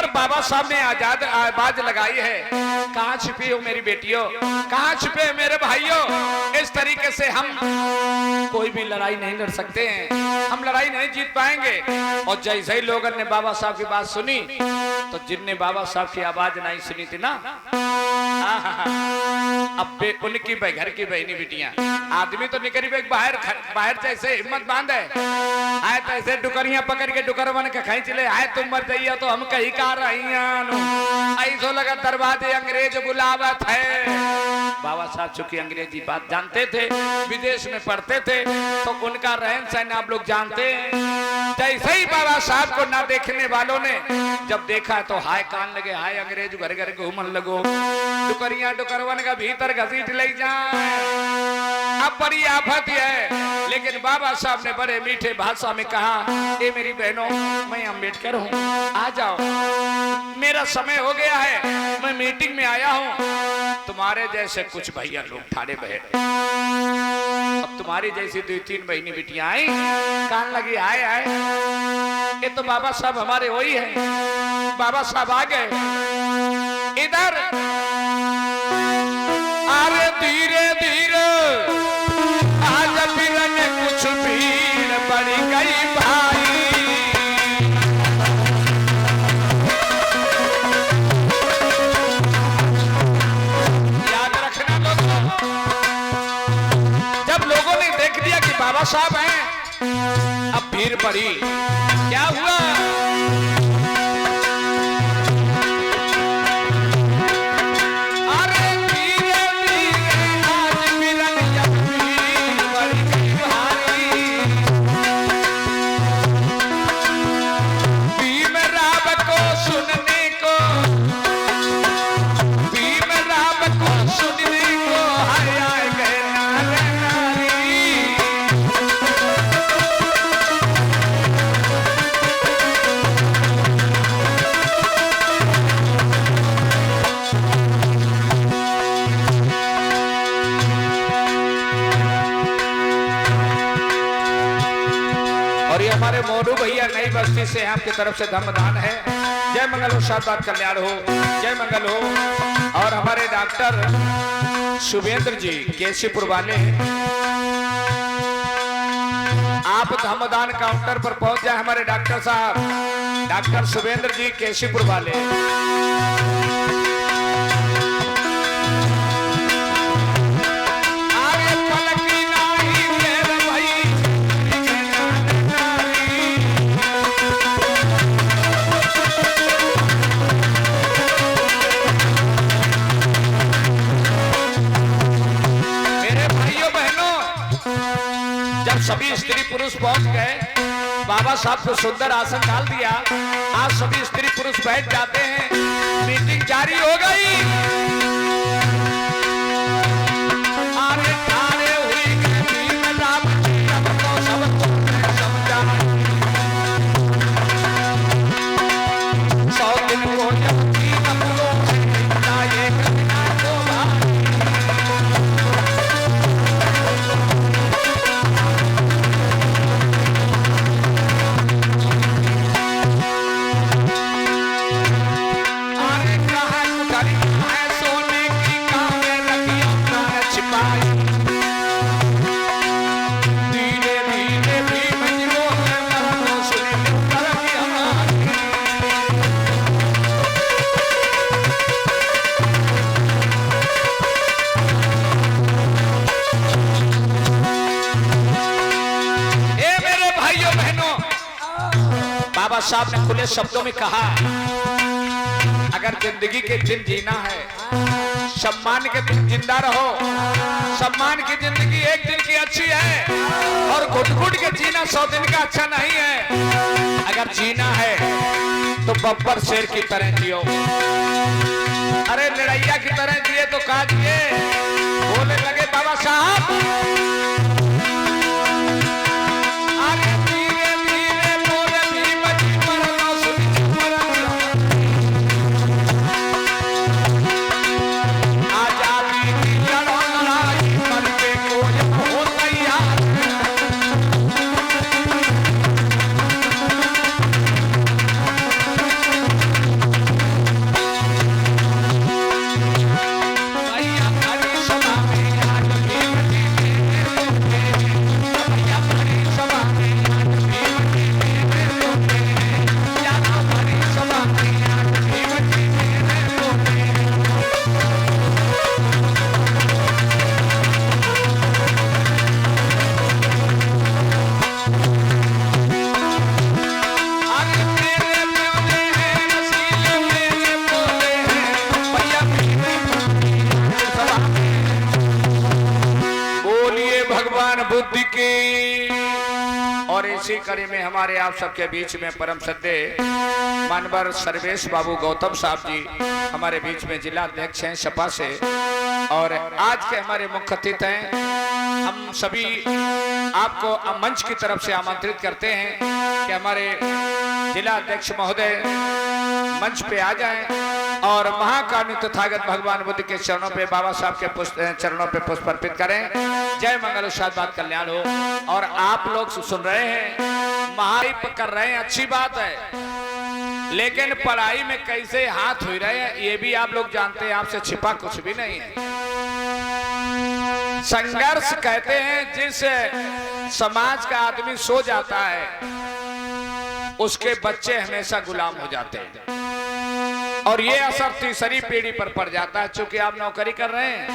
इधर बाबा साहब ने आजाद आवाज लगाई है, कहाँ छिपी हो मेरी बेटियों, कहाँ छिपे हैं मेरे भाइयों। इस तरीके से हम कोई भी लड़ाई नहीं लड़ सकते हैं, हम लड़ाई नहीं जीत पाएंगे। और जैसे ही लोगों ने बाबा साहब की बात सुनी, तो जिनने बाबा साहब की आवाज नहीं सुनी थी ना, अब उनकी घर की बहनी बिटियां, आदमी तो निकली बाहर बाहर जैसे हिम्मत बांध है, आए तो ऐसे डुकरियां पकड़ के डुकर बन के खींच ले, आए तुम मर जाइए तो हम कहीं का रही ऐसो लगा दरवाजे अंग्रेज बुलावत है। बाबा साहब चूंकि अंग्रेजी बात जानते थे, विदेश में पढ़ते थे, तो उनका रहन सहन आप लोग जानते हैं। जैसे ही बाबा साहब को ना देखने वालों ने जब देखा तो हाय कान लगे, हाय अंग्रेज घर घर घूमन लगो, डुकरियां डुकरवन का भीतर घसीट ले जाए, अब बड़ी आफत है। लेकिन बाबा साहब ने बड़े मीठे भाषा में कहा, ए मेरी बहनों, मैं अम्बेडकर हूँ, आ जाओ, मेरा समय हो गया है, मैं मीटिंग में आया हूँ। तुम्हारे जैसे कुछ भैया लोग ठाड़े बहे, अब तुम्हारी जैसी 2-3 बहनी बिटियां आई, कान लगी आए आए, ये तो बाबा साहब हमारे वही है। बाबा साहब आ गए इधर, अरे धीरे धीरे आज फिरन कुछ भीड़ बढ़ गई भाई, याद रखना लोगों, जब लोगों ने देख लिया कि बाबा साहब हैं, अब भीड़ पड़ी, क्या हुआ, हमारे मोरू भैया नई बस्ती से आपकी तरफ से धर्मदान है। जय मंगल हो, शाबाद कल्याण हो, जय मंगल हो। और हमारे डॉक्टर शुभेंद्र जी केसीपुर वाले, आप धर्मदान काउंटर पर पहुंच जाए हमारे डॉक्टर साहब, डॉक्टर शुभेंद्र जी केसीपुर वाले। सभी स्त्री पुरुष पहुंच गए, बाबा साहब को सुंदर आसन डाल दिया, आज सभी स्त्री पुरुष बैठ जाते हैं, मीटिंग जारी हो गई। आरे ठाड़े हुई गई में राम जी, सबको सबको समझा, 100 दिन को जब तीन अपनों से ये करना तो साहब ने खुले शब्दों में कहा, अगर जिंदगी के दिन जीना है, सम्मान के दिन जिंदा रहो। सम्मान की जिंदगी एक दिन की अच्छी है, और घुट-घुट के जीना 100 दिन का अच्छा नहीं है। अगर जीना है तो बब्बर शेर की तरह जियो, अरे लड़ैया की तरह जिए तो का जिए। बोले लगे बाबा साहब, इसी कड़ी में हमारे आप सबके बीच में परम श्रद्धेय मानवर सर्वेश बाबू गौतम साहब जी हमारे बीच में जिला अध्यक्ष हैं सपा से, और आज के हमारे मुख्य अतिथि हैं। हम सभी आपको मंच की तरफ से आमंत्रित करते हैं कि हमारे जिला अध्यक्ष महोदय मंच पे आ जाएं और महाकारुणिक तथागत भगवान बुद्ध के चरणों पे, बाबा साहब के चरणों पे पुष्प अर्पित करें। जय मंगल शाद कल्याण हो। और आप लोग सुन रहे हैं, महारिप कर रहे हैं, अच्छी बात है, लेकिन पढ़ाई में कैसे हाथ हुई रहे हैं ये भी आप लोग जानते हैं, आपसे छिपा कुछ भी नहीं है। संघर्ष कहते हैं जिस समाज का आदमी सो जाता है उसके बच्चे हमेशा गुलाम हो जाते हैं, और ये असर तीसरी पीढ़ी पर पड़ जाता है। चूंकि आप नौकरी कर रहे हैं,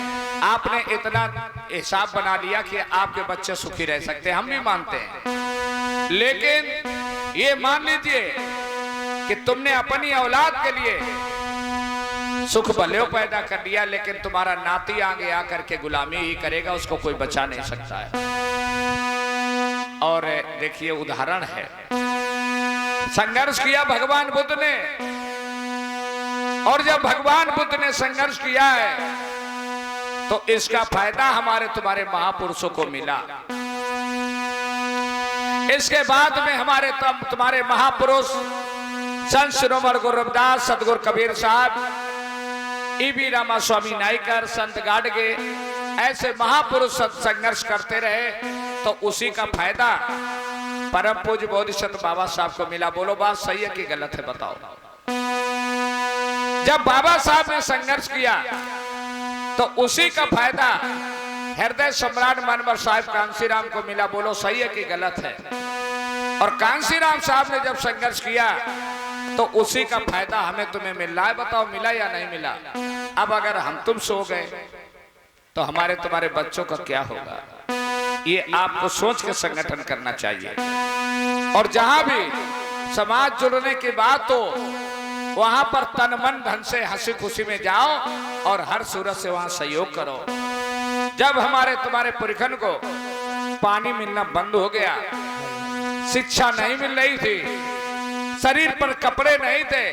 आपने इतना हिसाब बना लिया कि आपके बच्चे सुखी रह सकते हैं, हम भी मानते हैं, लेकिन ये मान लीजिए कि तुमने अपनी औलाद के लिए सुख भले पैदा कर दिया, लेकिन तुम्हारा नाती आगे आकर के गुलामी ही करेगा, उसको कोई बचा नहीं सकता है। और देखिए उदाहरण है, संघर्ष किया भगवान बुद्ध ने, और जब भगवान बुद्ध ने संघर्ष किया है तो इसका फायदा हमारे तुम्हारे महापुरुषों को मिला। इसके बाद में हमारे तुम्हारे महापुरुष संत शिरोमणि गुरु रविदास, सतगुरु कबीर साहब, ईबी रामा स्वामी नाइकर, संत गाडगे, ऐसे महापुरुष संघर्ष करते रहे, तो उसी का फायदा परम पूज्य बोधिसत्व बाबा साहब को मिला। बोलो बात सही है कि गलत है, बताओ। जब बाबा साहब ने संघर्ष किया तो उसी का फायदा हृदय सम्राट मानवर साहब कांसीराम को मिला। बोलो सही है कि गलत है। और कांसीराम साहब ने जब संघर्ष किया तो उसी का फायदा हमें तुम्हें मिल रहा है। बताओ मिला या नहीं मिला? अब अगर हम तुम सो गए तो हमारे तुम्हारे बच्चों का क्या होगा? ये आपको सोच के संगठन करना चाहिए। और जहां भी समाज जुड़ने की बात हो वहां पर तन मन धन से हंसी खुशी में जाओ और हर सूरत से वहां सहयोग करो। जब हमारे तुम्हारे पुरखन को पानी मिलना बंद हो गया, शिक्षा नहीं मिल रही थी, शरीर पर कपड़े नहीं थे,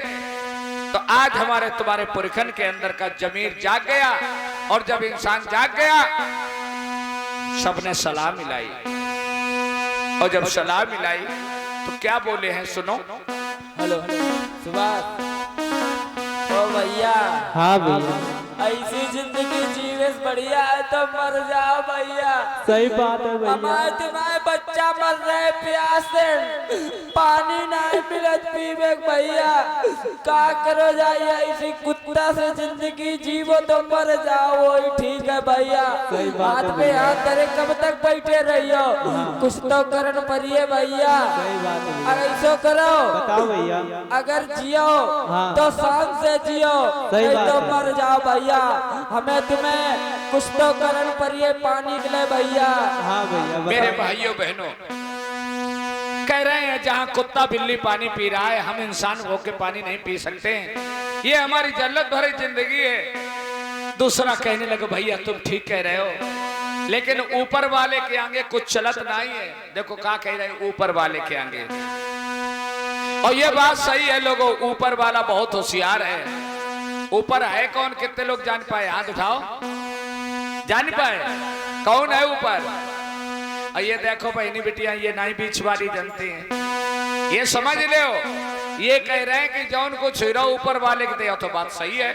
तो आज हमारे तुम्हारे पुरखन के अंदर का जमीर जाग गया। और जब इंसान जाग गया सबने सलाह मिलाई, और जब सलाह मिलाई तो क्या बोले हैं सुनो। हेलो सुभाष, ओ भैया। हाँ भैया, ऐसी जिंदगी जीवे से बढ़िया है तो मर जाओ भैया। सही बात है भैया। हमारे तुम्हारे बच्चा मर रहे प्यास से, पानी नहीं मिलत पीवे भैया, का करो जाइए। ऐसी कुत्ता से जिंदगी जीवो तो मर जाओ, वही ठीक है भैया। हाथ पे हाथ धरे कब तक बैठे रहियो, कुछ तो करन पड़िए भैया। अगर ऐसा करो, बताओ भैया, अगर जियो तो शान से जियो, नहीं तो मर जाओ भैया। हमें तुम्हें कुछ तो करन पड़िए पानी के लिए भैया। हाँ भैया। मेरे भाइयों बहनों, कह रहे हैं जहाँ कुत्ता बिल्ली पानी पी रहा है, हम इंसान होके पानी नहीं पी सकते। ये हमारी जल्लत भरी जिंदगी है। दूसरा कहने लगे भैया तुम ठीक कह रहे हो, लेकिन ऊपर वाले के आगे कुछ चलत नहीं है। देखो क्या कह रहे हैं, ऊपर वाले के आगे। और ये बात सही है लोगों, ऊपर वाला बहुत होशियार है। ऊपर है कौन? कितने लोग जान पाए? हाथ उठाओ। जान पाए कौन है ऊपर? और ये देखो बहनी बिटिया, ये नाई बीच वाली जनती हैं, ये समझ ले। ये कह रहे हैं कि जौन को छुरा ऊपर वाले के दे, तो बात सही है,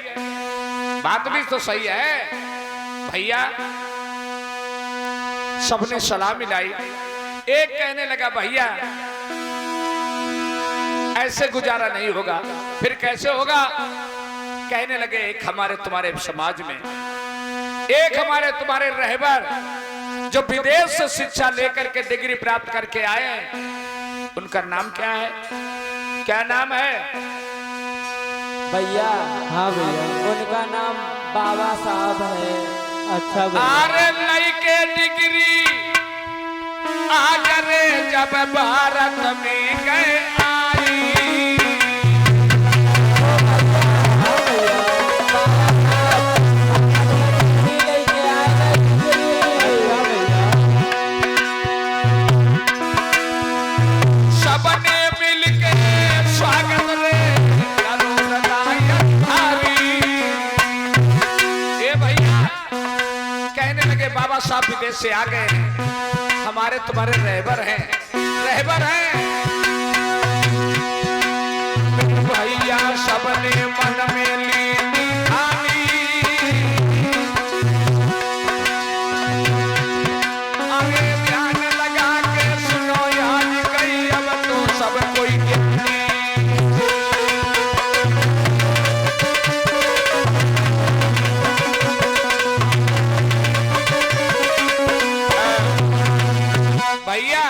बात भी तो सही है भैया। सबने सलाह मिलाई। एक कहने लगा भैया ऐसे गुजारा नहीं होगा। फिर कैसे होगा? कहने लगे एक हमारे तुम्हारे समाज में एक हमारे तुम्हारे रहबर जो विदेश से शिक्षा लेकर के डिग्री प्राप्त करके आए, उनका नाम क्या है? क्या नाम है भैया? हाँ भैया। उनका नाम बाबा साहब है। अच्छा भैया। अरे लड़के डिग्री आगरे जब भारत में गए आई, बाबा साहब विदेश से आ गए हैं, हमारे तुम्हारे रहबर हैं, रहबर हैं भैया। सबने मन में ली ठानी, आगे ध्यान लगा के सुनो याद गई अब तो सब कोई ज्ञानी। भैया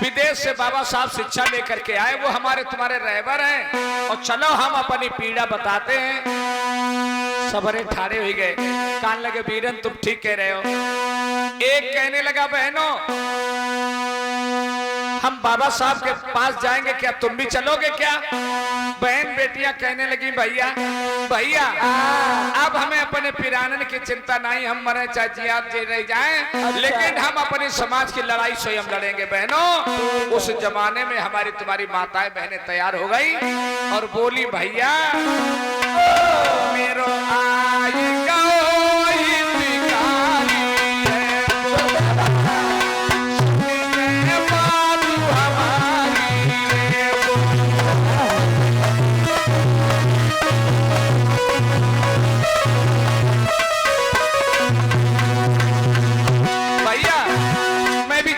विदेश से बाबा साहब शिक्षा लेकर के आए, वो हमारे तुम्हारे रहबर हैं, और चलो हम अपनी पीड़ा बताते हैं। सबरे ठाड़े हुए गए, कान लगे बीरन तुम ठीक कह रहे हो। एक कहने लगा बहनों हम बाबा साहब के पास जाएंगे, क्या तुम भी चलोगे क्या? बहन बेटियां कहने लगी भैया भैया अब हमें अपने पिरानन की चिंता नहीं, हम मरे चाहे जिया जी रह जाएं, लेकिन हम अपने समाज की लड़ाई स्वयं लड़ेंगे। बहनों उस जमाने में हमारी तुम्हारी माताएं बहनें तैयार हो गई और बोली भैया मेरो आई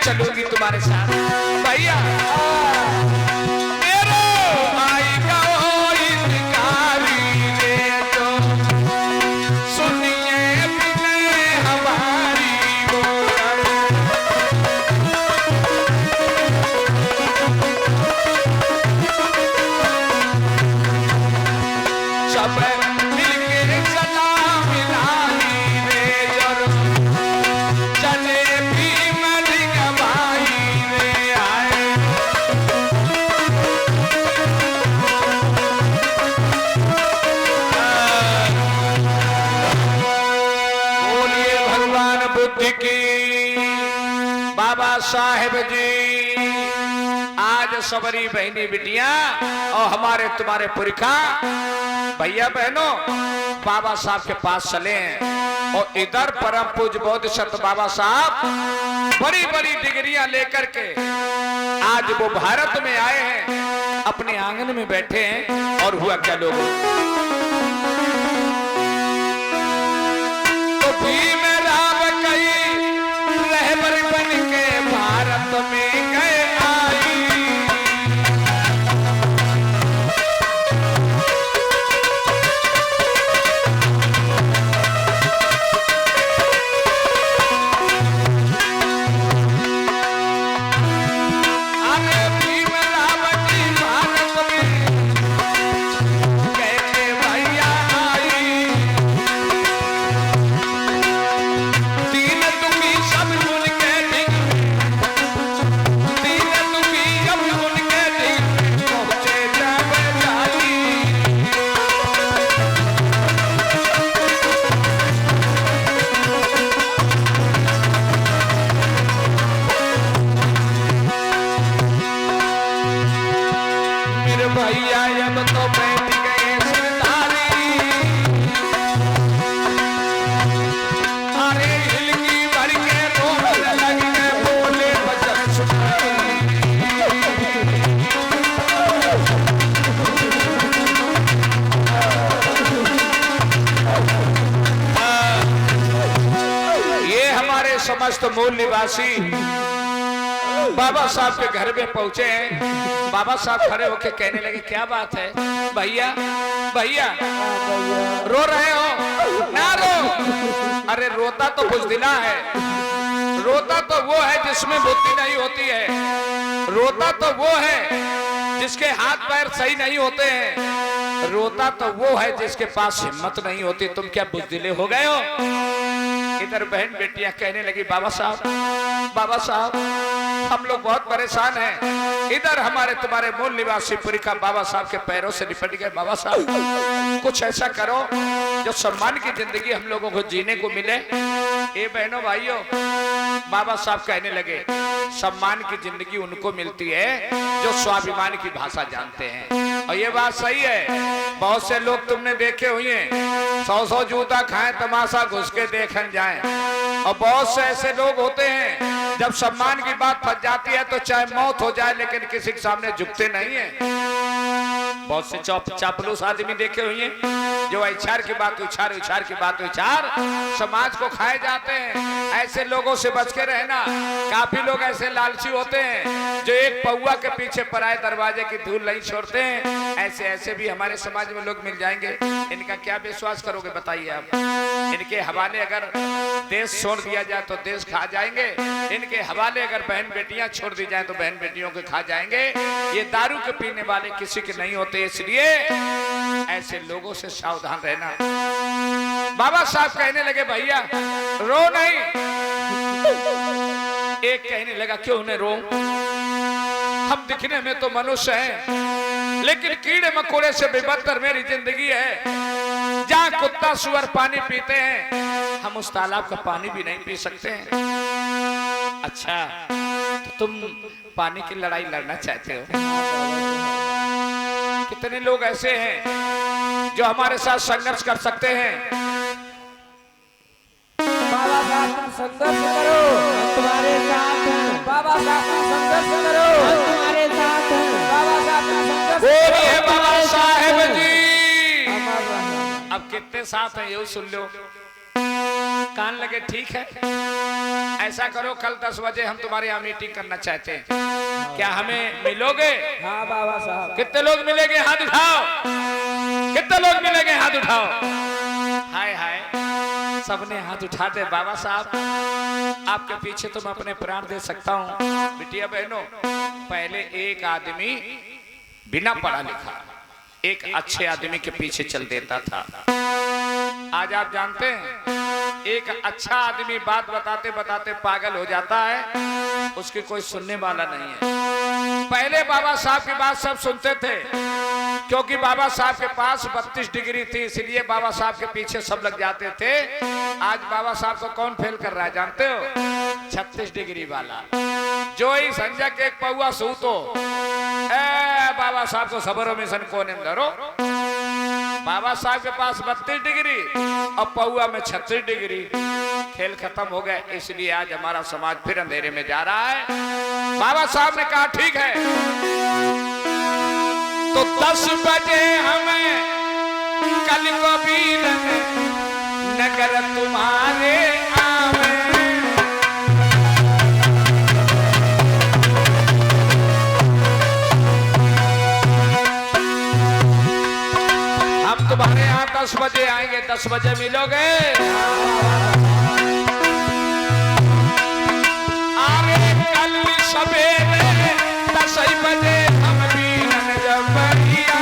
चलूंगी तुम्हारे साथ भैया। मेरो आई का इनकारी रे तो सुनिए बिने हमारी सब मिलके चला मिलानी रे जर चले बाबा साहेब जी। आज सबरी बहनी बिटियां और हमारे तुम्हारे पुरखा भैया बहनों बाबा साहब के पास चले हैं, और इधर परम पूज्य बोध सत बाबा साहब बड़ी बड़ी डिग्रियां लेकर के आज वो भारत में आए हैं, अपने आंगन में बैठे हैं। और हुआ क्या लोगों तो भीम राम कई रहबर बन के भारत में गए आई। अरे भीम राम जी भारत में गए भैया आई। तीन तुम्ही सब सुन के तीन तुम्ही सब सुन के पहुंचे जब जाई। मेरे भैया अब तो बैठ गए सरदारी। अरे हिलकी भर के रोने लगे बोले भजन सुनाई। ये हमारे समस्त मूल निवासी बाबा साहब के घर में पहुंचे हैं। बाबा साहब खड़े होके कहने लगे क्या बात है भैया भैया रो रहे हो? ना रो। अरे रोता तो बुज़दिला है, रोता तो वो है जिसमें बुद्धि नहीं होती है, रोता तो वो है जिसके हाथ पैर सही नहीं होते हैं, रोता तो वो है जिसके पास हिम्मत नहीं होती। तुम क्या बुज़दिले हो गए हो? इधर बहन बेटियां कहने लगी बाबा साहब हम लोग बहुत परेशान हैं। इधर हमारे तुम्हारे मूल निवासी पुरिका बाबा साहब के पैरों से निपट गए। बाबा साहब कुछ ऐसा करो जो सम्मान की जिंदगी हम लोगों को जीने को मिले। ए बहनों भाइयों बाबा साहब कहने लगे सम्मान की जिंदगी उनको मिलती है जो स्वाभिमान की भाषा जानते हैं। और ये बात सही है। बहुत से लोग तुमने देखे हुए 100 जूता खाएं तमाशा घुस के देखन जाए, और बहुत से ऐसे लोग होते हैं जब सम्मान की बात फंस जाती है तो चाहे मौत हो जाए लेकिन किसी के सामने झुकते नहीं है। बहुत से चापलूस आदमी देखे हुए हैं जो इच्छार की बात उछार, उछार की बात उछार समाज को खाए जाते हैं। ऐसे लोगों से बच के रहना। काफी लोग ऐसे लालची होते हैं जो एक पौआ के पीछे पराए दरवाजे की धूल नहीं छोड़ते हैं। ऐसे ऐसे भी हमारे समाज में लोग मिल जाएंगे। इनका क्या विश्वास करोगे बताइए आप। इनके हवाले अगर देश छोड़ दिया जाए तो देश खा जाएंगे। इनके हवाले अगर बहन बेटियां छोड़ दी जाए तो बहन बेटियों के खा जाएंगे। ये दारू के पीने वाले किसी के नहीं होते, इसलिए ऐसे लोगों से सावधान रहना। बाबा साहब कहने लगे भैया रो नहीं। एक कहने लगा क्यों न रो, हम दिखने में तो मनुष्य हैं लेकिन कीड़े मकोड़े से भी बदतर मेरी जिंदगी है। जहाँ कुत्ता सुअर पानी पीते हैं हम उस तालाब का पानी भी नहीं पी सकते हैं। अच्छा तो तुम पानी की लड़ाई लड़ना चाहते हो। कितने लोग ऐसे हैं जो हमारे साथ संघर्ष कर सकते हैं। बाबा साहब तुम संघर्ष करो, हम तुम्हारे साथ हैं। बाबा साहब तुम संघर्ष करो, हम तुम्हारे साथ हैं। बाबा साहब तुम संघर्ष बोलिए बाबा साहेब जी। करो। अब कितने साथ हैं ये सुन लो, कान लगे ठीक है। ऐसा करो कल 10 बजे हम तुम्हारे यहाँ मीटिंग करना चाहते हैं, क्या हमें मिलोगे? हाँ बाबा साहब। कितने लोग मिलेंगे हाथ उठाओ। कितने लोग मिलेंगे हाथ उठाओ। हाय हाय सबने हाथ उठा दे। बाबा साहब आपके पीछे तो मैं अपने प्राण दे सकता हूँ। बिटिया बहनों पहले एक आदमी बिना पढ़ा लिखा एक अच्छे आदमी के पीछे चल देता था। आज आप जानते हैं एक अच्छा आदमी बात बताते बताते पागल हो जाता है, उसकी कोई सुनने वाला नहीं है। पहले बाबा साहब की बात सब सुनते थे क्योंकि बाबा साहब के पास 32 डिग्री थी, इसलिए बाबा साहब के पीछे सब लग जाते थे। आज बाबा साहब को कौन फेल कर रहा है जानते हो? 36 डिग्री वाला जो ही संजय के एक पौआ सूतो बाबा साहब को सबरों में सन कोने में धरो। बाबा साहब के पास 32 डिग्री और पौआ में 36 डिग्री। खेल खत्म हो गए, इसलिए आज हमारा समाज फिर अंधेरे में जा रहा है। बाबा साहब ने कहा ठीक है तो 10 बजे हमें कल को भी नगर तुम्हारे आवे। हम तुम्हारे यहाँ 10 बजे आएंगे, 10 बजे मिलोगे। अरे कल सवेरे 10 बजे हम भी जबरिया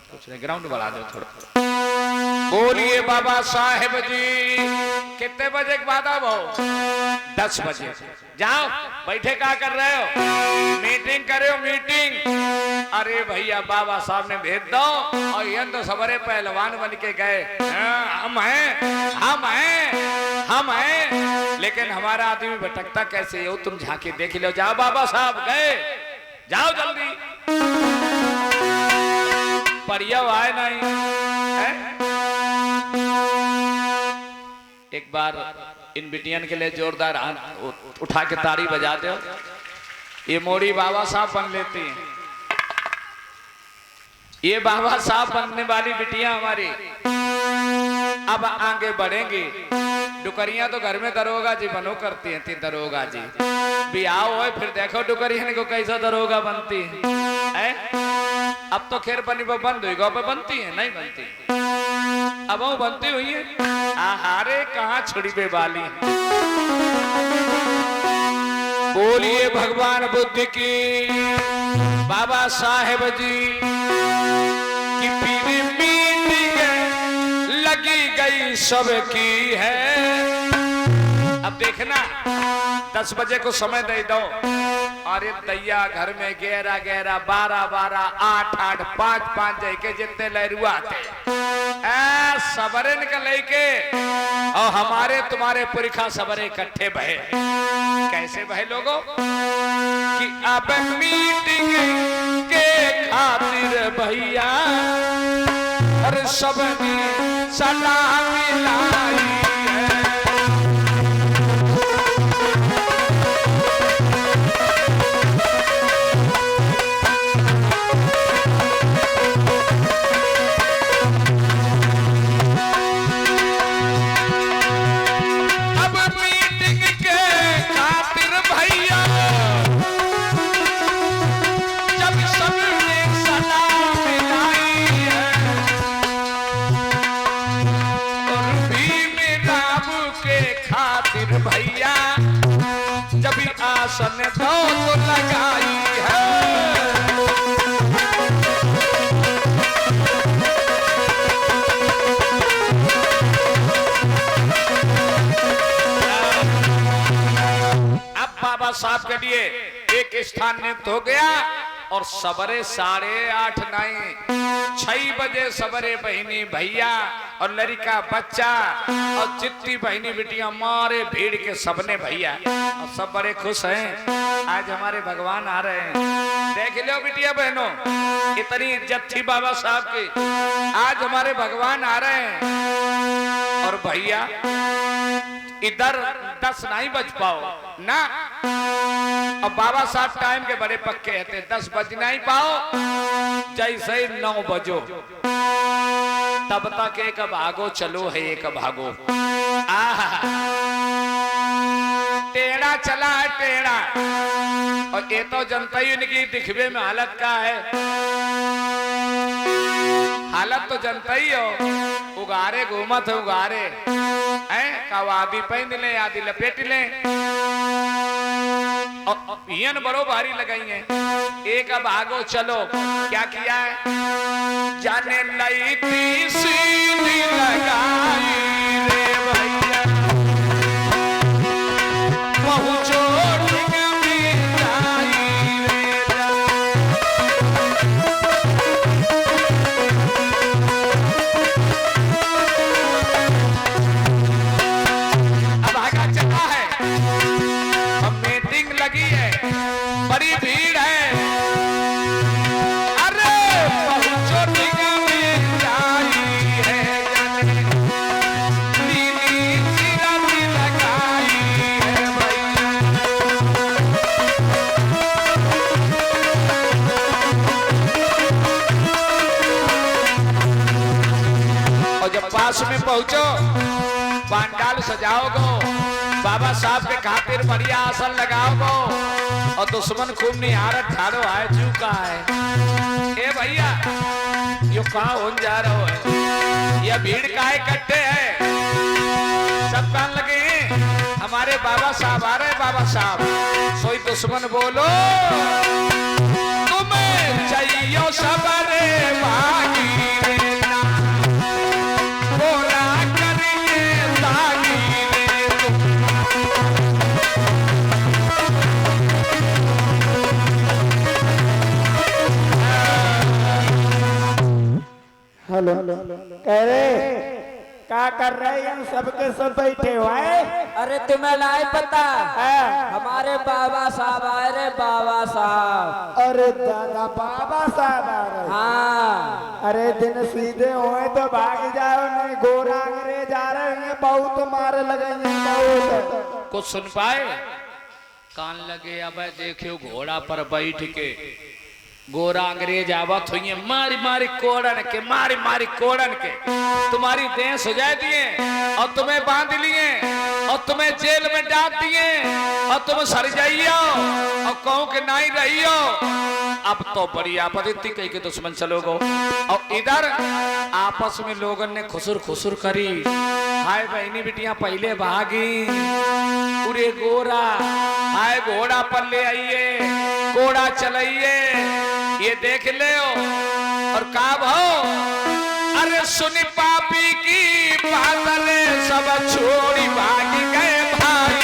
कुछ नहीं, ग्राउंड बढ़ा दो थोड़ा। बोलिए बाबा साहेब जी। कितने बजे के बाद आओ? 10 बजे। जाओ बैठे क्या कर रहे हो? मीटिंग करे हो मीटिंग। अरे भैया बाबा साहब ने भेज दो और ये तो सबरे पहलवान बन के गए। हम हैं हम हैं हम हैं, लेकिन हमारा आदमी भटकता कैसे हो तुम झांकी देख लो। जाओ बाबा साहब गए, जाओ जल्दी। परिया आए नहीं है? एक बार इन बिटियन के लिए जोरदार हाथ उठा के ताड़ी बजा दो। ये मोड़ी बाबा साहब बन लेती हैं। ये बाबा साहब बनने वाली बिटियां हमारी अब आगे बढ़ेंगी। डुकरियां तो घर में दरोगा जी बनो करती हैं, थी दरोगा जी भी आओ है, फिर देखो डुकरियां को कैसा दरोगा बनती है। अब तो खैर बनी वो बंद हुई, पे बनती है नहीं बनती, अब वो बनती हुई है। आहारे कहाँ छुड़ी बेबाली। बोलिए भगवान बुद्ध की, बाबा साहेब जी की पीली मीटिंग लगी गई सबकी है। अब देखना 10 बजे को समय दे दो, अरे दैया घर में 11 11 12 12 8 8 5 5 जाके जितने लहरुआ आते सबरे निकल के और हमारे तुम्हारे पुरखा सबरे इकट्ठे बहे। कैसे बहे लोगों कि अब मीटिंग के खातिर भैया और सबने सलाह मिलाई है। भैया जब आसन तो लगाई है। अब बाबा साहब के लिए एक स्थान नियुक्त हो गया और सबरे 8:30 नहीं 6 बजे सबरे बहनी भैया और लड़का बच्चा और जितनी बहनी बेटियां मारे भीड़ के सबने भैया और सब बड़े खुश हैं। आज हमारे भगवान आ रहे हैं। देख लो बिटिया बहनों, इतनी इज्जत थी बाबा साहब की, आज हमारे भगवान आ रहे हैं। और भैया इधर 10 नहीं बज पाओ ना, और बाबा साहब टाइम के बड़े पक्के रहते, 10 बज नहीं पाओ, जैसे 9 बजो तब तक एक भागो चलो है एक भागो। टेढ़ा चला है टेढ़ा, और ये तो जनता ही उनकी दिखवे में हालत का है, हालत तो जनता ही हो। उगारे घूमत है उगारे हैं का आदि पहन ले आदि लपेट ले, और बड़ो भारी लगाई है। एक अब आगो चलो क्या किया है, जाने लई थी सीधी लगाई रे भैया पहुंचो बड़ी भीड़ है। अरे पहुंचो लगाई है नीली लगाई है भैया। और जब पास में पहुंचो पंडाल सजाओगो, बाबा साहब के खातिर बढ़िया आसन लगाओगो, और दुश्मन खूब निहारत ठाड़ो है चूका है। ए भैया यो कहाँ हो जा रहा है, यह भीड़ का इकट्ठे है, सब कान लगे हमारे बाबा साहब आ रहे। बाबा साहब सोई दुश्मन बोलो तुम्हें चाहिए सबरे भागी ना, बोला करिए तागी हेलो कह रहे क्या कर रहे हैं, सबके सब बैठे हुए। अरे तुम्हें नहीं पता हमारे बाबा साहब आए रे, बाबा साहब। अरे दादा बाबा साहब आ रहे। हाँ अरे दिन सीधे हुए तो भाग जाओ, नहीं गोरा अंग्रेज आ रहे हैं, बहुत मारे लगे बहुत। कुछ सुन पाए कान लगे, अब देखियो घोड़ा पर बैठ के गोरा अंग्रेज आवत हुई मारी मारी कोड़न के, मारी मारी कोड़न के तुम्हारी देह सुझा दिए और तुम्हें बांध लिए और तुम्हें जेल में डाल दिए और तुम सर जाइयो और कहो कि नहीं रहियो। अब तो बड़ी आपत्ति थी, कहीं के दुश्मन चलोगो। और इधर आपस में लोगों ने खुसुर खुसुर करी, हाय बहनी बिटिया पहले भागी, पूरे गोरा हाय घोड़ा पर ले आइए, घोड़ा चलाइए, ये देख ले और का भाव। अरे सुनी पापी की बात रे सब छोड़ी भागी गए भाई।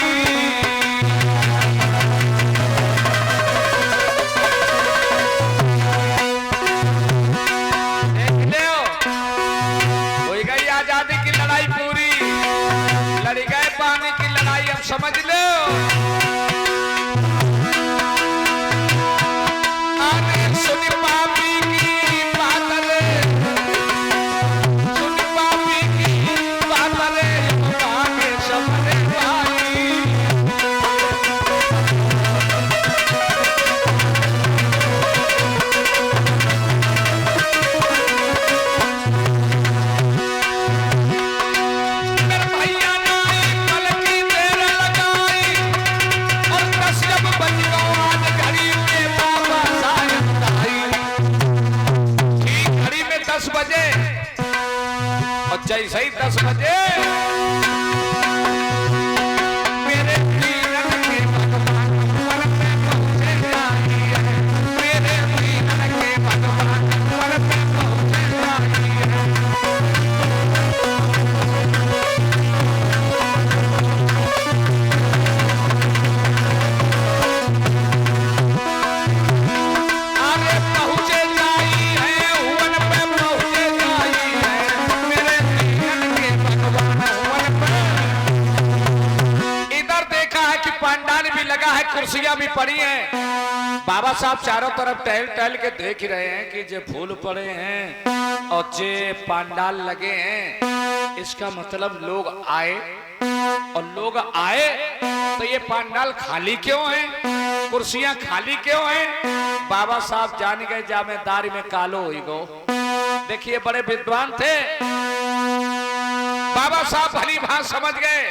देख ले हो गई आजादी की लड़ाई पूरी, लड़ी गए पानी की लड़ाई, अब समझ लो। जैसे ही 10 बजे मेरे दीनन के भगवान वन पे पहुंचे जाइए, मेरे दीनन के भगवान वन पे पहुंचे जाइए। आगे पहुंचे जाइए, वन पे पहुंचे जाइए, मेरे पंडाल भी लगा है, कुर्सियां भी पड़ी हैं। बाबा साहब चारों तरफ टहल टहल के देख रहे हैं कि जे फूल पड़े हैं और जे पंडाल लगे हैं, इसका मतलब लोग आए, और लोग आए तो ये पंडाल खाली क्यों है, कुर्सियां खाली क्यों हैं। बाबा साहब जान गए जामेदारी में कालो हुई गो। देखिए बड़े विद्वान थे बाबा साहब, भली भांत समझ गए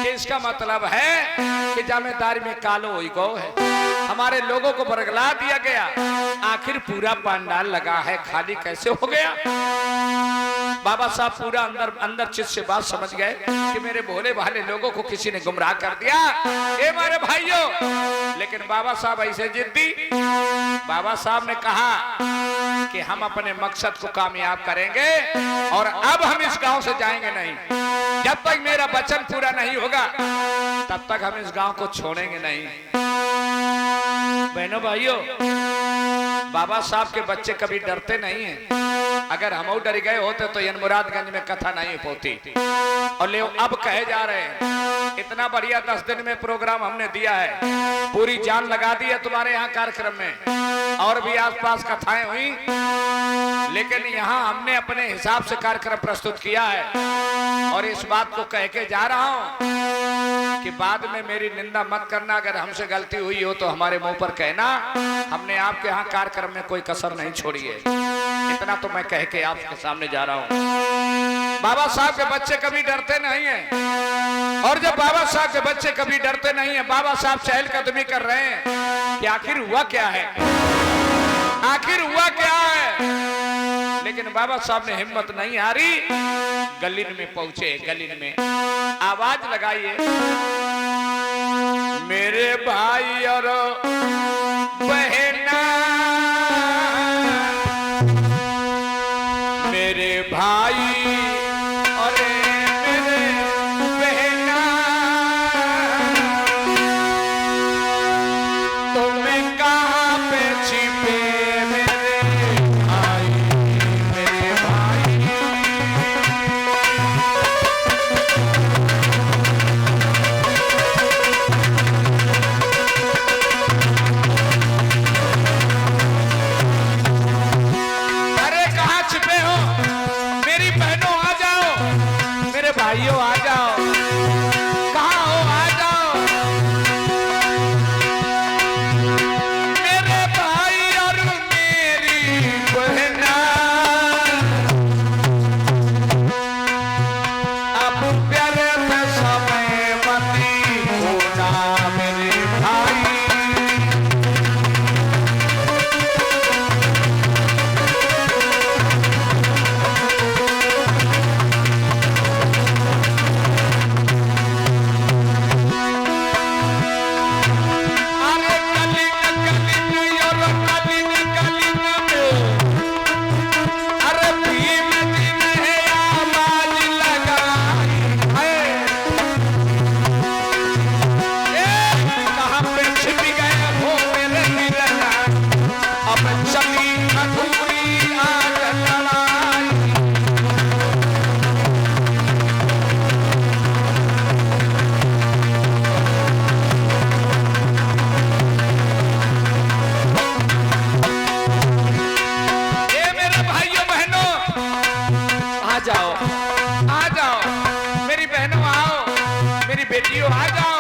कि इसका मतलब है कि जामेदारी में कालो हुई गो है, हमारे लोगों को बरगला दिया गया। आखिर पूरा पंडाल लगा है, खाली कैसे हो गया। बाबा साहब पूरा अंदर अंदर चित से बात समझ गए कि मेरे भोले भाले लोगों को किसी ने गुमराह कर दिया। ए मेरे भाइयों, लेकिन बाबा साहब ऐसे जिद्दी, बाबा साहब ने कहा कि हम अपने मकसद को कामयाब करेंगे और अब हम इस गांव से जाएंगे नहीं, जब तक मेरा वचन पूरा नहीं होगा तब तक हम इस गांव को छोड़ेंगे नहीं। बहनों भाइयों, बाबा साहब के बच्चे कभी डरते नहीं हैं। अगर हम डर गए होते तो यनमुरादगंज में कथा नहीं होती। और ले अब कहे जा रहे हैं, इतना बढ़िया 10 दिन में प्रोग्राम हमने दिया है, पूरी जान लगा दी है तुम्हारे यहाँ कार्यक्रम में, और भी आसपास कथाएं हुई, लेकिन यहाँ हमने अपने हिसाब से कार्यक्रम प्रस्तुत किया है। और इस बात को कह के जा रहा हूँ कि बाद में मेरी निंदा मत करना, अगर हमसे गलती हुई हो तो हमारे मुंह पर कहना। हमने आपके यहाँ कार्यक्रम में कोई कसर नहीं छोड़ी है, इतना तो मैं कह के आपके सामने जा रहा हूँ। बाबा साहब के बच्चे कभी डरते नहीं हैं, और जब बाबा साहब के बच्चे कभी डरते नहीं हैं, बाबा साहब चहलकदमी कर रहे हैं कि आखिर हुआ क्या है, आखिर हुआ क्या है। लेकिन बाबा साहब ने हिम्मत नहीं हारी, गलिन में पहुंचे। गलिन में आवाज लगाइए, मेरे भाई और बहना, मेरे भाई और मेरे बहना, तुम्हें कहाँ पे छिपे मेरे भाई, मेरे भाई। अब चली अधूरी आज लड़ाई। ये मेरे भाइयों बहनों आ जाओ, मेरी बहनों आओ, मेरी बेटियों आ जाओ।